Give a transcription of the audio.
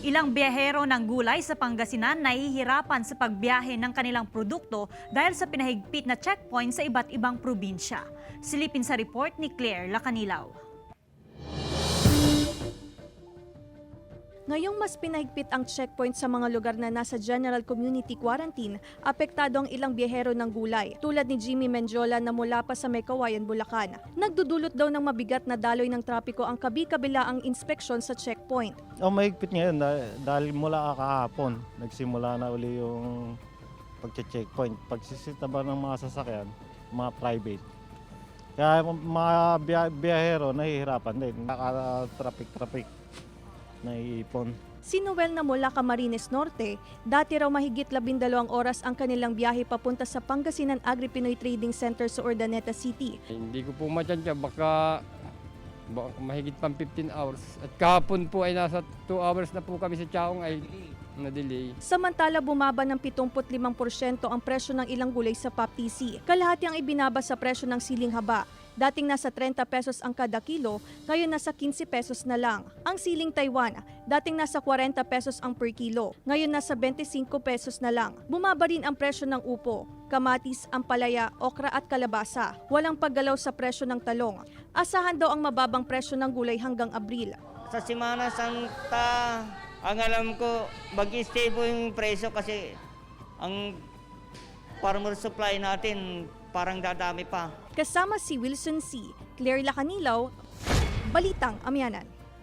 Ilang biyahero ng gulay sa Pangasinan nahihirapan sa pagbiyahe ng kanilang produkto dahil sa pinahigpit na checkpoint sa iba't ibang probinsya. Silipin sa report ni Claire Lacanilaw. Ngayong mas pinahigpit ang checkpoint sa mga lugar na nasa General Community Quarantine, apektado ang ilang biyahero ng gulay, tulad ni Jimmy Menjola na mula pa sa Meycauayan, Bulacan. Nagdudulot daw ng mabigat na daloy ng trapiko ang kabi-kabilaang inspeksyon sa checkpoint. Mahigpit ngayon dahil mula kahapon, nagsimula na uli yung pagche-checkpoint. Pagsisita ba ng mga sasakyan, mga private. Kaya mga biyahero nahihirapan din, naka-traffic naiipon. Si Noel na mula Camarines Norte, dati raw mahigit 12 oras ang kanilang biyahe papunta sa Pangasinan Agri-Pinoy Trading Center sa Urdaneta City. Hindi ko po matyansya, baka mahigit pang 15 hours. At kahapon po ay nasa 2 hours na po kami sa Chaong ay na-delay. Samantala bumaba ng 75% ang presyo ng ilang gulay sa PAPTC. Kalahati ang ibinaba sa presyo ng siling haba. Dating nasa 30 pesos ang kada kilo, ngayon nasa 15 pesos na lang. Ang siling Taiwan, dating nasa 40 pesos ang per kilo, ngayon nasa 25 pesos na lang. Bumaba rin ang presyo ng upo, kamatis, ampalaya, okra at kalabasa. Walang paggalaw sa presyo ng talong. Asahan daw ang mababang presyo ng gulay hanggang Abril. Sa Semana Santa, ang alam ko, mag-stable yung presyo kasi ang farmer supply natin parang dadami pa. Kasama si Wilson C., Claire Lacanilaw, Balitang Amyanan.